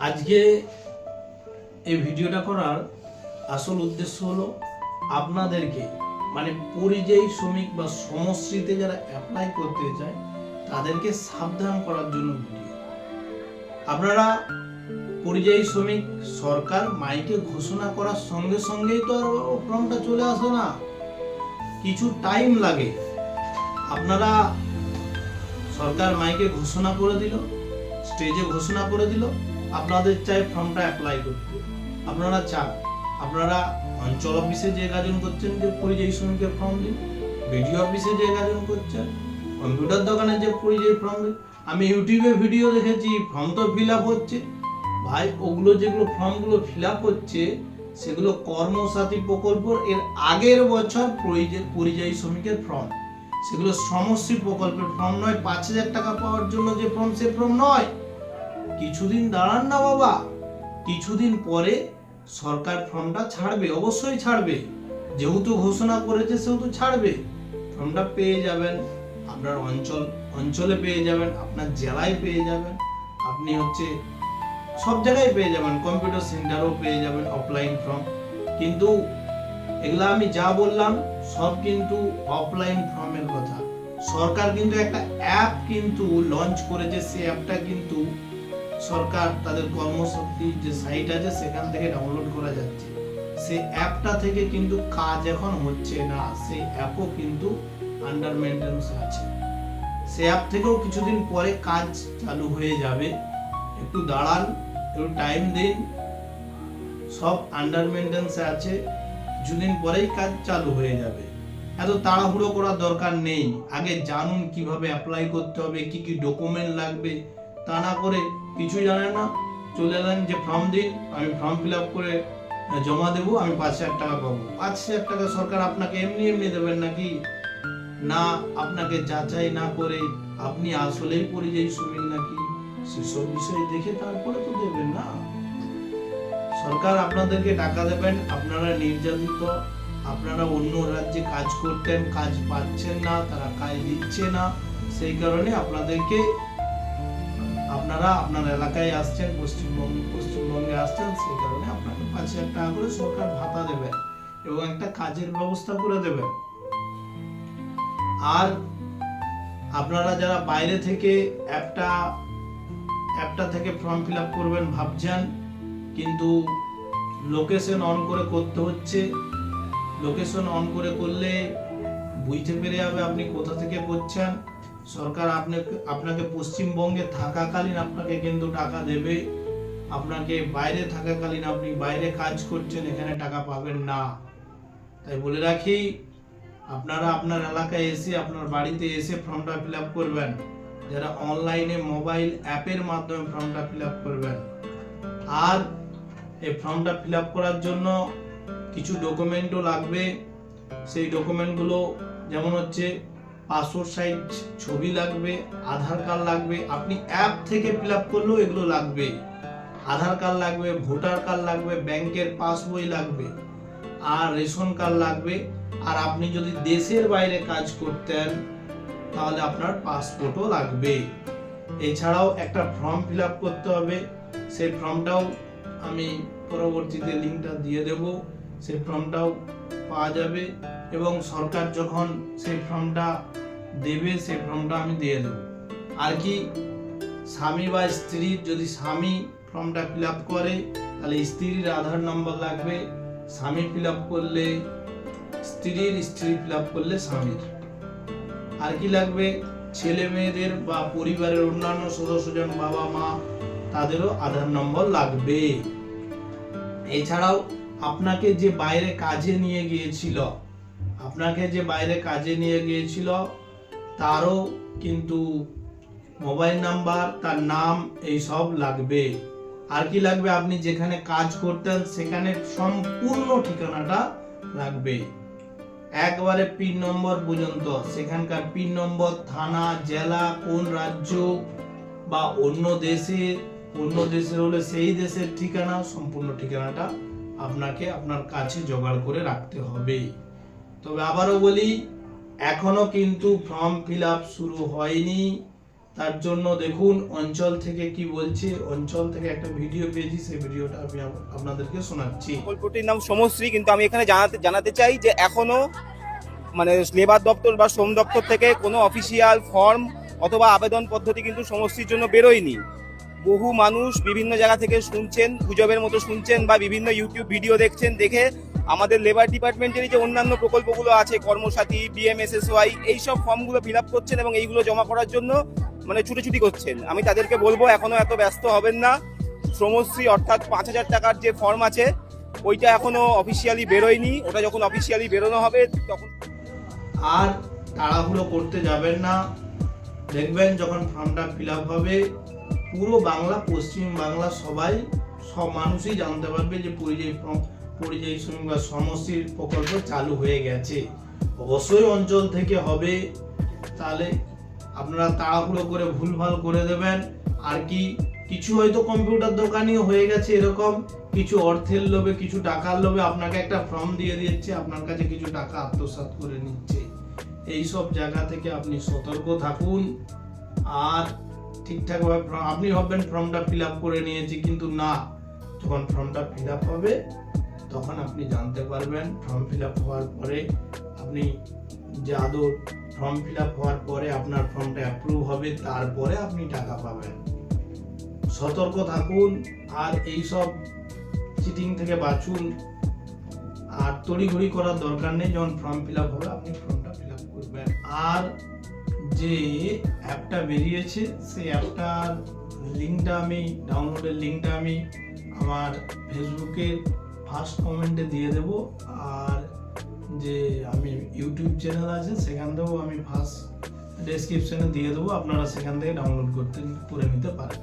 আজকে এই ভিডিওটা করার আসল উদ্দেশ্য হলো আপনাদেরকে মানে পরিযায়ী শ্রমিক বা সমশ্রীতে যারা অ্যাপ্লাই করতে চায় তাদেরকে সাবধান করার জন্য ভিডিও। আপনারা পরিযায়ী শ্রমিক সরকার মাইকে ঘোষণা করার সঙ্গে সঙ্গেই তো আর ফর্মটা চলে আসে না, কিছু টাইম লাগে। আপনারা সরকার মাইকে ঘোষণা করে দিল, স্টেজে ঘোষণা করে দিল, আপনাদের চাই ফর্মটা অ্যাপ্লাই করতে। আপনারা চান, আপনারা অঞ্চল অফিসে যে কাজন করছেন যে পরিযায়ী শ্রমিকের ফর্ম দিন, বিডিও অফিসে যে কাজন করছেন, কম্পিউটার দোকানে যে পরিযায়ী ফর্ম দিন। আমি ইউটিউবে ভিডিও দেখেছি, ফর্ম তো ফিল আপ হচ্ছে। ভাই ওগুলো যেগুলো ফর্মগুলো ফিল আপ হচ্ছে সেগুলো কর্মসাথী প্রকল্প এর আগের বছর পরিযায়ী শ্রমিকের ফর্ম, সেগুলো সমশ্রী প্রকল্পের ফর্ম নয়। 5,000 টাকা পাওয়ার জন্য যে ফর্ম সে ফর্ম নয়। কিছুদিন দাঁড়ান না বাবা, কিছুদিন পরে সরকার ফর্মটা ছাড়বে, অবশ্যই ছাড়বে। যেহেতু ঘোষণা করেছে সেহেতু ছাড়বে। ফর্মটা পেয়ে যাবেন, আপনার অঞ্চলে পেয়ে যাবেন, আপনার জেলায় পেয়ে যাবেন, আপনি সব জায়গায় পেয়ে যাবেন, কম্পিউটার সেন্টারও পেয়ে যাবেন অফলাইন ফর্ম। কিন্তু এগুলা আমি যা বললাম সব কিন্তু অফলাইন ফর্মের কথা। সরকার কিন্তু একটা অ্যাপ কিন্তু লঞ্চ করেছে, সেই অ্যাপটা কিন্তু সরকার তাদের কর্মশক্তি যে সাইট আছে সেখান থেকে ডাউনলোড করা যাচ্ছে। সেই অ্যাপটা থেকে কিন্তু কাজ এখন হচ্ছে না, সেই অ্যাপও কিন্তু আন্ডার মেইনটেন্স আছে। সেই অ্যাপ থেকেও কিছুদিন পরে কাজ চালু হয়ে যাবে। একটু দাঁড়ান, একটু টাইম দিন, সব আন্ডার মেইনটেন্সে আছে, কিছুদিন পরেই কাজ চালু হয়ে যাবে। এত তাড়াহুড়ো করার দরকার নেই। আগে জানুন কিভাবে অ্যাপ্লাই করতে হবে, কি কি ডকুমেন্ট লাগবে। তা না করে কিছু জানেন না, চলে এলেন যে ফর্ম দিন, আমি ফর্ম ফিল আপ করে জমা দেবো, আমি 5,000 টাকা পাবো। 5,000 টাকা সরকার আপনাকে এমনি এমনি দেবেন নাকি? না, আপনাকে যাচাই না করে আপনি আসলেই পরিযায়ী শ্রমিক নাকি সেসব বিষয় দেখে তারপরে তো দেবেন না। সরকার আপনাদেরকে টাকা দেবেন, আপনারা নির্যাতিত, আপনারা অন্য রাজ্যে কাজ করতেন, কাজ পাচ্ছেন না, তারা কাজ দিচ্ছে না, সেই কারণে আপনাদেরকে, আপনারা আপনার এলাকায় আসছেন, পশ্চিমবঙ্গে আসছেন, সেই কারণে আপনাকে 5,000 টাকা করে সরকার ভাতা দেবেন এবং একটা কাজের ব্যবস্থা করে দেবেন। আর আপনারা যারা বাইরে থেকে অ্যাপটা থেকে ফর্ম ফিল আপ করবেন ভাবছেন, কিন্তু লোকেশন অন করে করতে হচ্ছে। লোকেশন অন করে করলে বুঝতে পেরে যাবে আপনি কোথা থেকে করছেন। সরকার আপনাকে পশ্চিমবঙ্গে থাকাকালীন আপনাকে কিন্তু টাকা দেবে। আপনাকে বাইরে থাকাকালীন আপনি বাইরে কাজ করছেন, এখানে টাকা পাবেন না। তাই বলে রাখি, আপনারা আপনার এলাকায় এসে, আপনার বাড়িতে এসে ফর্মটা ফিল আপ করবেন। যারা অনলাইনে মোবাইল অ্যাপের মাধ্যমে ফর্মটা ফিল আপ করবেন। আর এই ফর্মটা ফিল আপ করার জন্য কিছু ডকুমেন্টও লাগবে। সেই ডকুমেন্টগুলো যেমন পাসপোর্ট সাইজ ছবি লাগবে, আধার কার্ড লাগবে। আপনি অ্যাপ থেকে ফিল আপ করলেও এগুলো লাগবে। আধার কার্ড লাগবে, ভোটার কার্ড লাগবে, ব্যাংকের পাসবই লাগবে, আর রেশন কার্ড লাগবে। আর আপনি যদি দেশের বাইরে কাজ করতেন তাহলে আপনার পাসপোর্টও লাগবে। এছাড়াও একটা ফর্ম ফিল আপ করতে হবে। সেই ফর্মটাও আমি পরবর্তীতে লিঙ্কটা দিয়ে দেব, সেই ফর্মটাও পাওয়া যাবে। এবং সরকার যখন সেই ফর্মটা দেবে, সেই ফর্মটা আমি দিয়ে দেব। আর কি, স্বামী বা স্ত্রীর, যদি স্বামী ফর্মটা ফিল আপ করে তাহলে স্ত্রীর আধার নম্বর লাগবে, স্বামী ফিল আপ করলে স্ত্রীর, স্ত্রী ফিল আপ করলে স্বামীর। আর কি লাগবে, ছেলে মেয়েদের বা পরিবারের অন্যান্য সদস্য যেমন বাবা মা, তাদেরও আধার নম্বর লাগবে। এছাড়াও আপনাকে যে বাইরে কাজে নিয়ে গিয়েছিল তারও কিন্তু মোবাইল নাম্বার, তার নাম, এই সব লাগবে। আর কি লাগবে, আপনি যেখানে কাজ করতেন সেখানে সম্পূর্ণ ঠিকানাটা লাগবে, একবারে পিন নম্বর পর্যন্ত। সেখানকার পিন নম্বর, থানা, জেলা, কোন রাজ্য বা অন্য দেশের হলে সেই দেশের ঠিকানা, সম্পূর্ণ ঠিকানাটা আপনাকে আপনার কাছে জোগাড় করে রাখতে হবে। তবে আবারও বলি, এখনো কিন্তু ফর্ম ফিল আপ শুরু হয়নি। তার জন্য দেখুন অঞ্চল থেকে কি বলছে। অঞ্চল থেকে একটা ভিডিও পেয়েছি, সেই ভিডিওটা আমি আপনাদেরকে শোনাচ্ছি। প্রকল্পটির নাম সমশ্রী, কিন্তু আমি এখানে জানাতে চাই যে এখনো মানে লেবার দপ্তর বা শ্রম দপ্তর থেকে কোনো অফিসিয়াল ফর্ম অথবা আবেদন পদ্ধতি কিন্তু সমষ্টির জন্য বেরোয়নি। বহু মানুষ বিভিন্ন জায়গা থেকে শুনছেন, গুজবের মতো শুনছেন বা বিভিন্ন ইউটিউব ভিডিও দেখছেন, দেখে আমাদের লেবার ডিপার্টমেন্টের যে অন্যান্য প্রকল্পগুলো আছে, কর্মসাথী, বিএমএসএসওয়াই, এইসব ফর্মগুলো ফিল আপ করছেন এবং এইগুলো জমা করার জন্য মানে ছুটোছুটি করছেন। আমি তাদেরকে বলবো এখনো এত ব্যস্ত হবেন না। শ্রমশ্রী অর্থাৎ 5,000 টাকার যে ফর্ম আছে ওইটা এখনো অফিসিয়ালি বেরোয়নি, ওটা যখন অফিসিয়ালি বেরোনো হবে তখন। আর তাড়াহুড়ো করতে যাবেন না। দেখবেন যখন ফর্মটা ফিল আপ হবে, পুরো বাংলা, পশ্চিম বাংলা সব মানুষই জানতে পারবে যে পরিযায়ী শ্রমিক বা সমষ্টির প্রকল্প চালু হয়ে গেছে। অবশ্যই অঞ্চল থেকে হবে, তাহলে আপনারা তাড়াহুড়ো করে ভুলভাল করে দেবেন। আর কি কিছু হয়তো কম্পিউটার দোকানিও হয়ে গেছে এরকম, কিছু অর্থের লোভে, কিছু টাকার লোভে আপনাকে একটা ফর্ম দিয়ে দিচ্ছে, আপনার কাছে কিছু টাকা আত্মসাৎ করে নিচ্ছে। এই সব জায়গা থেকে আপনি সতর্ক থাকুন। আর ঠিকঠাকভাবে আপনি ভাববেন ফর্মটা ফিল আপ করে নিয়েছি, কিন্তু না, যখন ফর্মটা ফিল আপ হবে তখন আপনি জানতে পারবেন। ফর্ম ফিল আপ হওয়ার পরে আপনি যে আদৌ ফর্ম ফিল আপ হওয়ার পরে আপনার ফর্মটা অ্যাপ্রুভ হবে, তারপরে আপনি টাকা পাবেন। সতর্ক থাকুন আর এই সব চিটিং থেকে বাঁচুন। আর তড়িঘড়ি করার দরকার নেই, যখন ফর্ম ফিল আপ হবে আপনি ফর্মটা ফিল আপ করবেন। আর যে অ্যাপটা বেরিয়েছে সেই অ্যাপটার লিঙ্কটা আমি ডাউনলোডের লিঙ্কটা আমি আমার ফেসবুকের ফার্স্ট কমেন্টে দিয়ে দেব। আর যে আমি ইউটিউব চ্যানেল আছে সেখান থেকেও আমি ফার্স্ট ডেসক্রিপশনে দিয়ে দেবো, আপনারা সেখান থেকে ডাউনলোড করে নিতে পারেন।